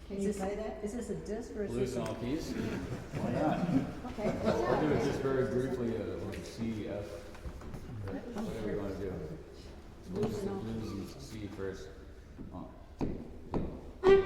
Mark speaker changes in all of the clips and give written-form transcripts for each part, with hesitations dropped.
Speaker 1: Can you play that?
Speaker 2: Is this a disc or is
Speaker 3: Blues
Speaker 2: this?
Speaker 3: and all keys? Why not?
Speaker 2: Okay.
Speaker 3: I'll do it just very briefly, like C, F, or whatever you want to do. Blues and C first. One, two,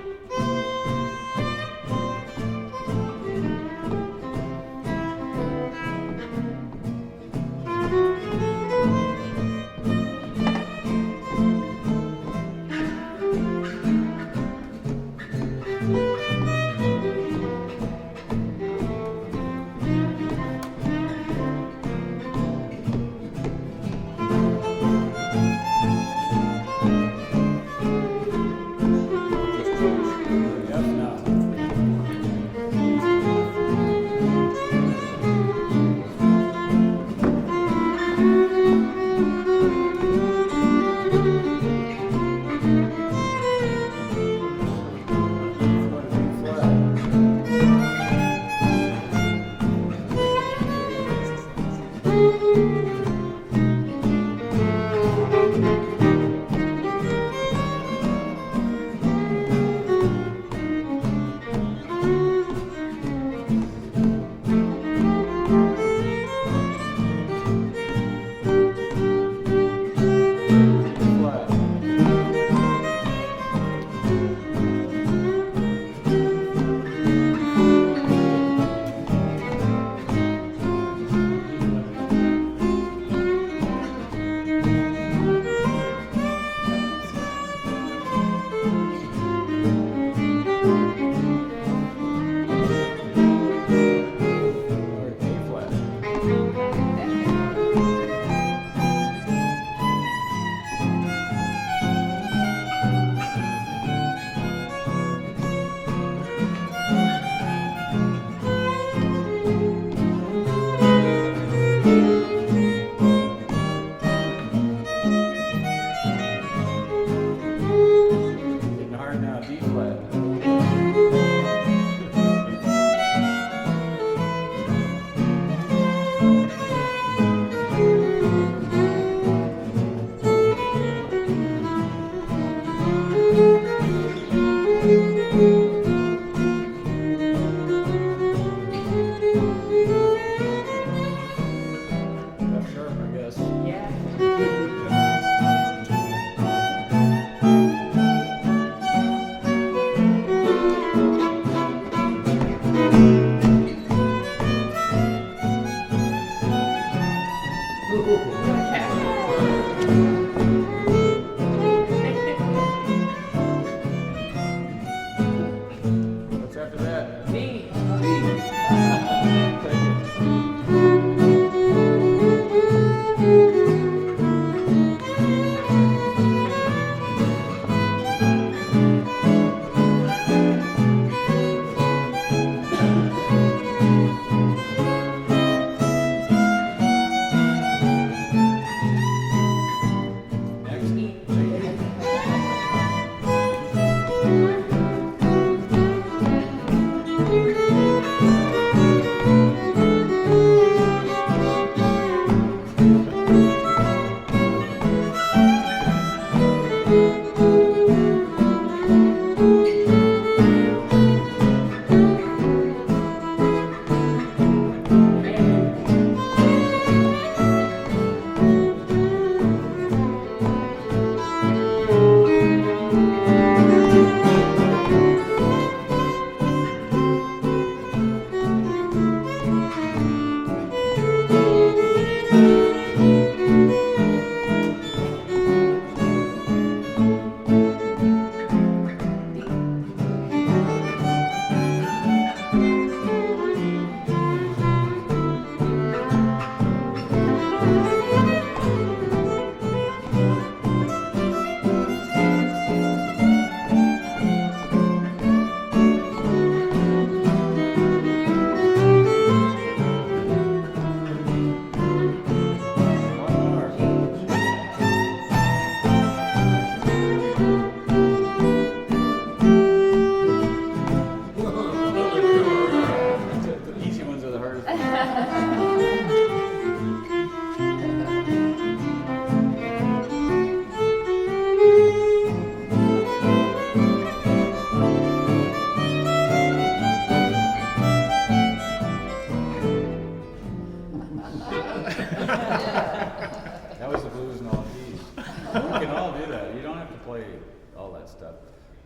Speaker 3: all that stuff.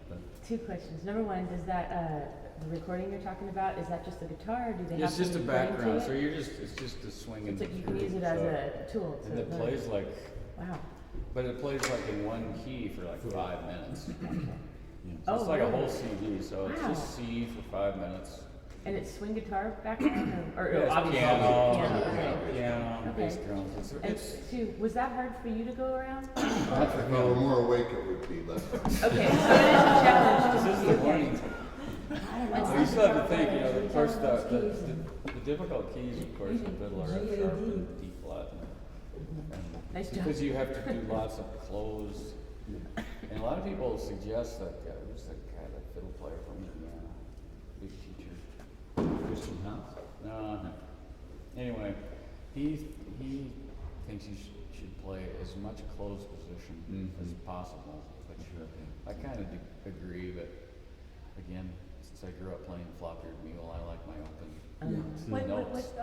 Speaker 3: But
Speaker 2: 2 questions. Number 1, does that, the recording you're talking about, is that just the guitar, or do they have
Speaker 3: it's just a
Speaker 2: some recording to
Speaker 3: background,
Speaker 2: it?
Speaker 3: so it's just a swinging.
Speaker 2: So you can use it as a tool to
Speaker 3: And it
Speaker 2: learn.
Speaker 3: plays like,
Speaker 2: Wow.
Speaker 3: but it plays like in one key for like 5 minutes. So
Speaker 2: Oh,
Speaker 3: it's like a
Speaker 2: really?
Speaker 3: whole CD, so it's
Speaker 2: Wow.
Speaker 3: just C for 5 minutes.
Speaker 2: And it's swing guitar background, or
Speaker 3: Yeah, it's
Speaker 2: obviously
Speaker 3: piano,
Speaker 2: okay.
Speaker 3: piano,
Speaker 2: Okay.
Speaker 3: bass drums.
Speaker 2: And
Speaker 3: It's
Speaker 2: 2, was that hard for you to go around?
Speaker 4: If we were more awake, it would be less.
Speaker 2: Okay, so it is a challenge.
Speaker 3: this is the
Speaker 2: Okay.
Speaker 3: warning.
Speaker 1: I don't know.
Speaker 3: Well, you still have to think, you know, of course,
Speaker 1: Tell us those keys.
Speaker 3: the difficult keys, of course, in fiddle are F sharp and D flat.
Speaker 2: Nice job.
Speaker 3: Because you have to do lots of close. And a lot of people suggest that, who's that guy, that fiddle player from Indiana, big teacher?
Speaker 5: Christian House?
Speaker 3: No. Anyway, he thinks you should play as much closed position as possible, which I kind of agree, but again, since I grew up playing flop-eared mule, I like my open notes.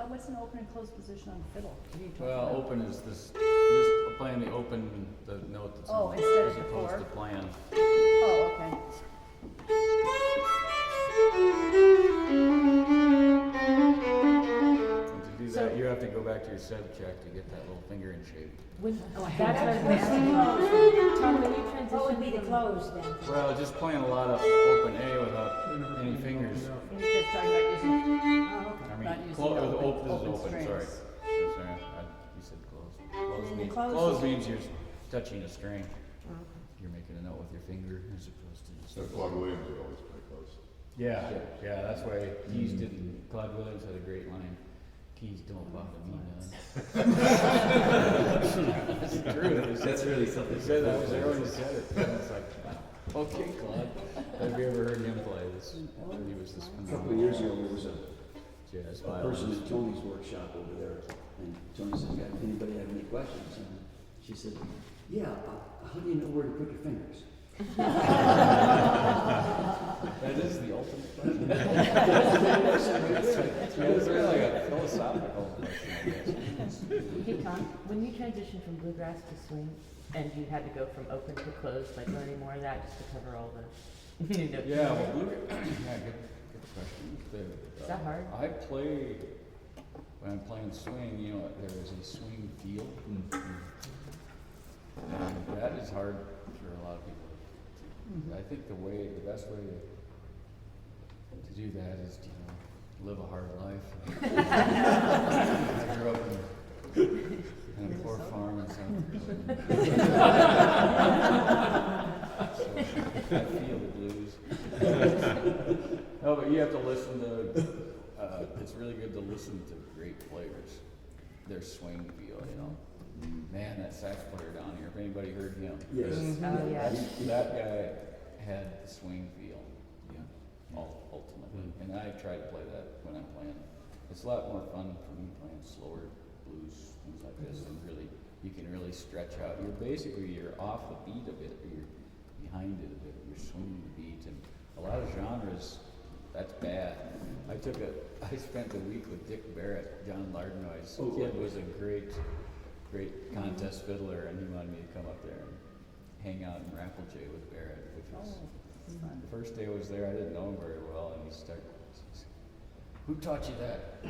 Speaker 1: What's an open and closed position on fiddle? What are you talking
Speaker 3: Well,
Speaker 1: about?
Speaker 3: open is this, just playing the open, the note that's
Speaker 1: Oh,
Speaker 3: in,
Speaker 1: instead
Speaker 3: as
Speaker 1: of the
Speaker 3: opposed
Speaker 1: four?
Speaker 3: to playing.
Speaker 1: Oh, okay.
Speaker 3: And to do
Speaker 2: So-
Speaker 3: that, you have to go back to your sub check to get that little finger in shape.
Speaker 2: When,
Speaker 1: Oh, I
Speaker 2: that's what I was going to ask you. Tom, when you transition
Speaker 1: What would be the
Speaker 2: from-
Speaker 1: closed then?
Speaker 3: Well, just playing a lot of open A without any fingers.
Speaker 1: You're just talking about using, oh, okay.
Speaker 3: I mean,
Speaker 1: Not using
Speaker 3: this is
Speaker 1: open
Speaker 3: open, sorry.
Speaker 1: strings.
Speaker 3: Sorry, you said closed.
Speaker 1: Closed
Speaker 3: Closed
Speaker 1: is-
Speaker 3: means you're touching a string. You're making a note with your finger as opposed to
Speaker 4: So
Speaker 3: just.
Speaker 4: Claude Williams would always play close.
Speaker 3: Yeah, that's why Keys didn't, Claude Williams had a great line, Keys don't bother me none. That's true.
Speaker 5: That's really something.
Speaker 3: He said that, was there when he said it, and it's like, okay, Claude, have you ever heard him play this? And he was this
Speaker 5: A couple of years ago, there was
Speaker 3: jazz
Speaker 5: a person
Speaker 3: violinist.
Speaker 5: at Tony's workshop over there, and Tony says, anybody have any questions? And she said, yeah, how do you know where to put your fingers?
Speaker 3: That is the ultimate question. It's really like a philosophical question, I guess.
Speaker 2: Hey Tom, when you transitioned from bluegrass to swing, and you had to go from open to closed, like learning more of that just to cover all the new notes.
Speaker 3: Yeah, well, good question.
Speaker 2: Is that hard?
Speaker 3: I play, when I'm playing swing, you know, there is a swing feel. And that is hard for a lot of people. I think the best way to do that is to, live a hard life. I grew up in a poor farm in South Dakota. So I feel the blues. No, but you have to listen to, it's really good to listen to great players, their swing feel, you know. Man, that sax player down here, if anybody heard him.
Speaker 5: Yes.
Speaker 2: Oh, yeah.
Speaker 3: That guy had the swing feel, ultimately, and I try to play that when I'm playing. It's a lot more fun for me playing slower blues, things like this, and really, you can really stretch out. You're off the beat a bit, or you're behind it a bit, you're swinging the beat, and a lot of genres, that's bad. I spent a week with Dick Barrett, John Lardenoy's kid was a great contest fiddler, and he wanted me to come up there and hang out and raffle jay with Barrett, which was fun. The first day I was there, I didn't know him very well, and he said, who taught you that? To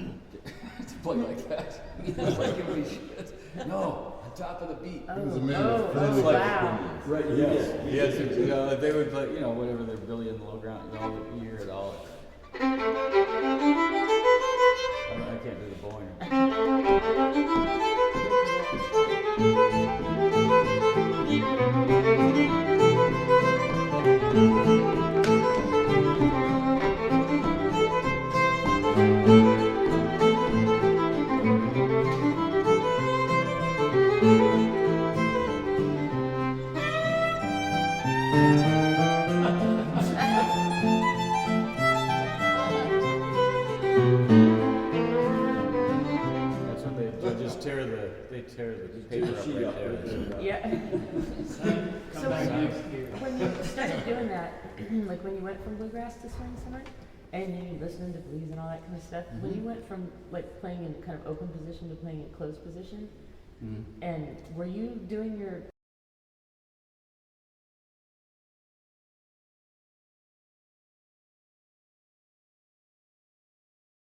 Speaker 3: play like that? He was like, giving me shit. No, on top of the beat.
Speaker 4: He was a man of friendly
Speaker 2: wow.
Speaker 4: opinions.
Speaker 5: Right,
Speaker 3: Yes, they would play, whatever their billion low ground, you hear it all. I can't do the bowing. That's when they just tear the paper up
Speaker 5: sheet
Speaker 3: right
Speaker 5: up,
Speaker 3: there.
Speaker 5: right.
Speaker 2: Yeah. So when you started doing that, like when you went from bluegrass to swing summer, and you listening to blues and all that kind of stuff, when you went from like playing in kind of open position to playing in closed position, and were you doing your